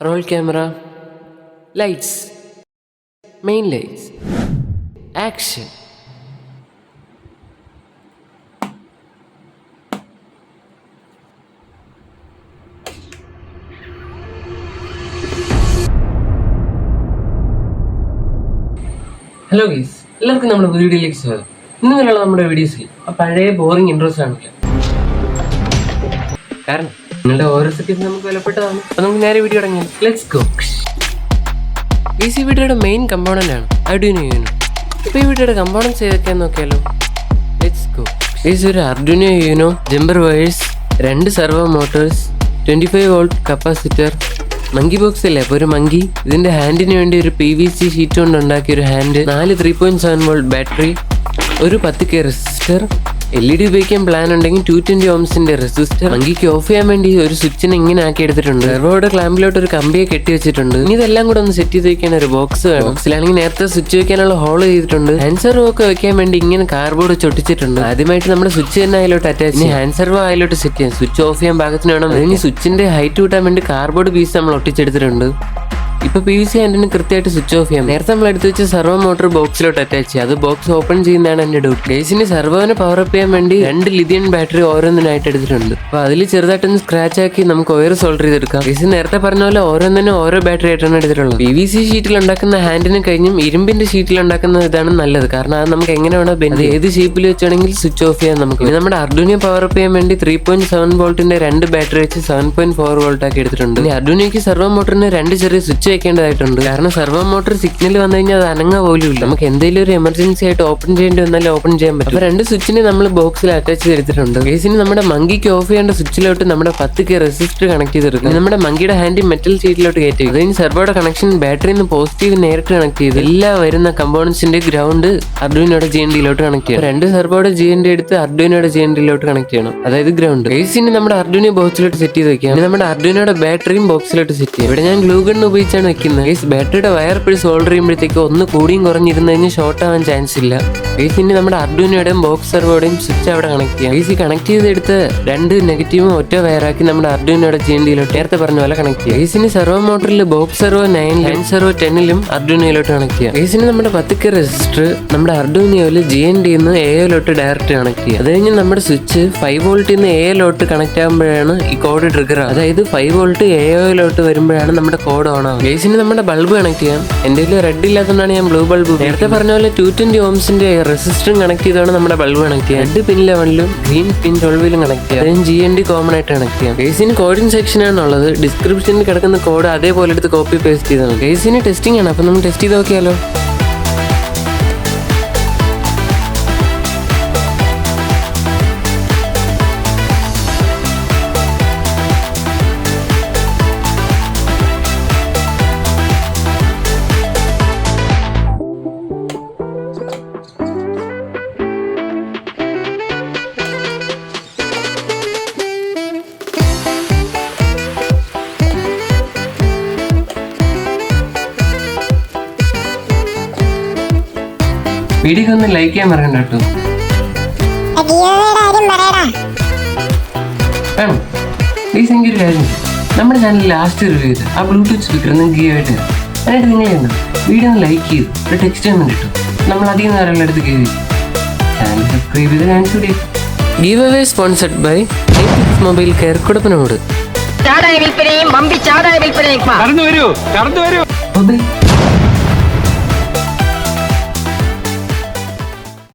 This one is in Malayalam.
roll camera, lights, main lights, action. Hello guys, എല്ലാവർക്കും നമ്മുടെ വീഡിയോയിലേക്ക് സ്വാഗതം. ഇന്നുവരെയുള്ള നമ്മുടെ വീഡിയോസിൽ ആ പഴയ ബോറിംഗ് ഇൻട്രോസ് കാണില്ല. കാരണം നിങ്ങളുടെ ഓരോ സെക്കൻഡ് നമുക്ക് വിലപ്പെട്ടതാണ്. അപ്പൊ നമുക്ക് നേരെ വീഡിയോ തുടങ്ങി. Let's go. ഈ വീഡിയോയുടെ മെയിൻ കമ്പോണന്റ് ആണ് Arduino Uno. ഇപ്പൊ ഈ വീഡിയോയുടെ കമ്പോണൻസ് ഏതൊക്കെയാന്ന് നോക്കിയാലോ. Let's go. ഒരു Arduino Uno jumper wires, 2 servo Motors, 25 volt capacitor, monkey box അല്ലേ, അപ്പോൾ ഒരു മങ്കി. ഇതിന്റെ ഹാൻഡിന് വേണ്ടി ഒരു PVC ഷീറ്റ് കൊണ്ട് ഉണ്ടാക്കിയ ഒരു ഹാൻഡ്, 4 3.7 വോൾട്ട് ബാറ്ററി, ഒരു 10K റെസിസ്റ്റർ, LED ഉപയോഗിക്കാൻ പ്ലാൻ ഉണ്ടെങ്കിൽ 220 ohmsന്റെ റെസിസ്റ്റർ. മങ്കിക്ക് ഓഫ് ചെയ്യാൻ വേണ്ടി ഒരു സ്വിച്ചിനെ ഇങ്ങനെ ആക്കി എടുത്തിട്ടുണ്ട്. സെർവോയുടെ ക്ലാമ്പിലോട്ട് ഒരു കമ്പിയെ കെട്ടി വെച്ചിട്ടുണ്ട്. ഇനി ഇതെല്ലാം കൂടെ ഒന്ന് സെറ്റ് ചെയ്ത് വെക്കാൻ ഒരു ബോക്സ് വേണം. ബോക്സിലാണെങ്കിൽ നേരത്തെ സ്വിച്ച് വെക്കാനുള്ള ഹോൾ ചെയ്തിട്ടുണ്ട്. ഹാൻഡ് സെർവോ ഒക്കെ വെക്കാൻ വേണ്ടി ഇങ്ങനെ കാർഡ്ബോർഡ് ചൊട്ടിച്ചിട്ടുണ്ട്. ആദ്യമായിട്ട് നമ്മുടെ സ്വിച്ച് തന്നെ അതിലോട്ട് അറ്റാച്ച് ചെയ്യും. ഹാൻഡ് സെർവോ അതിലോട്ട് സെറ്റ് ചെയ്യാം. സ്വിച്ച് ഓഫ് ചെയ്യാൻ പാകത്തിന് വേണം. അതിന് സ്വിച്ചിന്റെ ഹൈറ്റ് കൂട്ടാൻ വേണ്ടി കാർഡ്ബോർഡ് പീസ് നമ്മൾ ഒട്ടിച്ചെടുത്തിട്ടുണ്ട്. ഇപ്പൊ PVC ഹാൻഡിന് കൃത്യമായിട്ട് സ്വിച്ച് ഓഫ് ചെയ്യാം. നേരത്തെ നമ്മൾ എടുത്ത് വെച്ച സെർവോ മോട്ടർ ബോക്സിലോട്ട് അറ്റാച്ച് ചെയ്യാം. അത് ബോക്സ് ഓപ്പൺ ചെയ്യുന്നതാണ് എന്റെ ഡ്യൂട്ടി. ഗൈസിന് സെർവോനെ പവർ അപ്പ് ചെയ്യാൻ വേണ്ടി 2 ലിഥിയം ബാറ്ററി ഓരോന്നിനായിട്ട് എടുത്തിട്ടുണ്ട്. അപ്പൊ അതിൽ ചെറുതായിട്ടൊന്ന് സ്ക്രാച്ച് ആക്കി നമുക്ക് വയർ സോൾഡർ ചെയ്തെടുക്കാം. ഗൈസ് നേരത്തെ പറഞ്ഞ പോലെ ഓരോന്നിനും ഓരോ ബാറ്ററി ആയിട്ടാണ് എടുത്തിട്ടുള്ളത്. PVC ഷീറ്റിൽ ഉണ്ടാക്കുന്ന ഹാൻഡിന് കഴിഞ്ഞും ഇരുമ്പിന്റെ ഷീറ്റിൽ ഉണ്ടാക്കുന്ന ഇതാണ് നല്ലത്. കാരണം അത് നമുക്ക് എങ്ങനെ വേണം ബെൻഡ്, ഏത് ഷേപ്പിൽ വെച്ചാണെങ്കിൽ സ്വിച്ച് ഓഫ് ചെയ്യാൻ നമുക്ക്. ഇനി നമ്മുടെ Arduino പവർ അപ്പ് ചെയ്യാൻ വേണ്ടി 3.7 വോൾട്ടിന്റെ 2 ബാറ്ററി വെച്ച് 7.4 വോൾട്ട് ആക്കി എടുത്തിട്ടുണ്ട്. ഇനി Arduinoക്ക് സെർവോ മോട്ടറിന് 2 ചെറിയ സ്വിച്ച് വെക്കേണ്ടതായിട്ടുണ്ട്. കാരണം സെർവോ മോട്ടർ സിഗ്നൽ വന്നു കഴിഞ്ഞാൽ അത് അനങ്ങ പോലും ഇല്ല. നമുക്ക് എന്തെങ്കിലും ഒരു എമർജൻസി ആയിട്ട് ഓപ്പൺ ചെയ്യേണ്ടി വന്നാലും ഓപ്പൺ ചെയ്യാൻ പറ്റും. അപ്പൊ 2 സ്വിച്ചിനെ നമ്മൾ ബോക്സിൽ അറ്റാച്ച് ചെയ്തിട്ടുണ്ട്. കേസിന് നമ്മുടെ മങ്കിക്ക് ഓഫ് ചെയ്യേണ്ട സ്വിച്ചിലോട്ട് നമ്മുടെ 10K റെസിസ്റ്റർ കണക്ട് ചെയ്തെടുക്കും. നമ്മുടെ മങ്കിയുടെ ഹാൻഡ് മെറ്റൽ ഷീറ്റിലോട്ട് കയറ്റി. അതിന് സെർവോയുടെ കണക്ഷൻ ബാറ്ററിന്ന് പോസിറ്റീവ് നേരിട്ട് കണക്ട് ചെയ്ത് എല്ലാ വരുന്ന കമ്പോണൻസിന്റെ ഗ്രൗണ്ട് Arduinoയുടെ GNDയിലോട്ട് കണക്ട് ചെയ്യണം. 2 സെർവോയുടെ GND എടുത്ത് Arduinoയുടെ GNDയിലോട്ട് കണക്ട് ചെയ്യണം, അതായത് ഗ്രൗണ്ട്. കേസിന് നമ്മുടെ Arduino ബോക്സിലോട്ട് സെറ്റ് ചെയ്ത് വെക്കാം. നമ്മുടെ Arduinoയുടെ ബാറ്ററിയും ബോക്സിലോട്ട് സെറ്റ് ചെയ്യാം. ഇവിടെ ഞാൻ ഗ്ലൂ ഗൺ ഉപയോഗിച്ചാണ് വെക്കുന്നത്. ബാറ്ററിയുടെ വയർ പിടി സോൾഡർ ചെയ്യുമ്പോഴത്തേക്ക് ഒന്ന് കൂടിയും കുറഞ്ഞിരുന്നു കഴിഞ്ഞാൽ ഷോർട്ട് ആവാൻ ചാൻസ് ഇല്ല. ഇനി നമ്മുടെ Arduinoയുടെയും ബോക്സ് സെർവോയുടെയും സ്വിച്ച് അവിടെ കണക്ട് ചെയ്യാം. കണക്ട് ചെയ്തെടുത്ത് 2 നെഗറ്റീവും ഒറ്റ വയറാക്കി നമ്മുടെ Arduinoയുടെ GNDയിലോട്ട് നേരത്തെ പറഞ്ഞ പോലെ കണക്ട് ചെയ്യാം. ഗൈസിന് സെർവോ മോട്ടറിൽ ബോക്സ് സെർവോ 9, ഹാൻഡ് സെർവോ 10ലും Arduinoയിലോട്ട് കണക്ട് ചെയ്യാം. ഗൈസിന് നമ്മുടെ 10K റെസിസ്റ്റർ നമ്മുടെ Arduinoയിൽ GNDന്ന് AOയിലോട്ട് ഡയറക്റ്റ് കണക്ട് ചെയ്യാം. അത് കഴിഞ്ഞ് നമ്മുടെ സ്വിച്ച് 5 വോൾട്ടിന്ന് AOയിലോട്ട് കണക്ട് ആകുമ്പോഴാണ് ഈ കോഡ് ട്രിഗർ. അതായത് 5 വോൾട്ട് AOയിലോട്ട് വരുമ്പോഴാണ് നമ്മുടെ കോഡ് ഓൺ ആവുക. ഗൈസിന് നമ്മുടെ ബൾബ് കണക്ട് ചെയ്യാം. എന്റെ കയ്യിൽ റെഡ് ഇല്ലാത്തതുകൊണ്ടാണ് ഞാൻ ബ്ലൂ ബൾബ്. നേരത്തെ പറഞ്ഞ പോലെ 220 ohmsന്റെ റെസിസ്റ്ററും കണക്ട് ചെയ്താണ് നമ്മുടെ ബൾബ് കണക്ട് ചെയ്യാം. റെഡ് പിൻ 11ലും ഗ്രീൻ പിൻ 12ലും കണക്ട് ചെയ്യാം. അതിന് GND കോമൺ ആയിട്ട് കണക്ട് ചെയ്യാം. ഗൈസിന് കോഡിംഗ് സെക്ഷൻ ആണുള്ളത്. ഡിസ്ക്രിപ്ഷനിൽ കിടക്കുന്ന കോഡ് അതേപോലെ എടുത്ത് കോപ്പി പേസ്റ്റ് ചെയ്താണ്. ഗൈസിന് ടെസ്റ്റിംഗ് ആണ്. അപ്പൊ നമുക്ക് ടെസ്റ്റ് ചെയ്ത് നോക്കിയാലോ. വീഡിയോ ഒന്ന് ലൈക്ക് ചെയ്യാൻ മറക്കണ്ട കേട്ടോ. വേണം പ്ലീസ്. എനിക്കൊരു കാര്യം, നമ്മുടെ ചാനൽ ലാസ്റ്റ് റിവ്യൂ ചെയ്ത് ആ ബ്ലൂടൂത്ത് സ്പീക്കർ നിങ്ങൾക്ക് ഗീവ് ആയിട്ട് എന്നിട്ട് നിങ്ങൾ ചെയ്യുന്നു വീഡിയോ ഒന്ന് ലൈക്ക് ചെയ്തു ഒരു ടെക്സ്റ്റ് പേയ്മെന്റ് കിട്ടും. നമ്മൾ അധികം നേരം എടുത്ത് ഗീവ് ചെയ്യും. ചാനൽ സബ്സ്ക്രൈബ് ചെയ്ത് കാണിച്ചു കൂടി. Give away sponsored by mobile care കൊടുപ്പനോട്.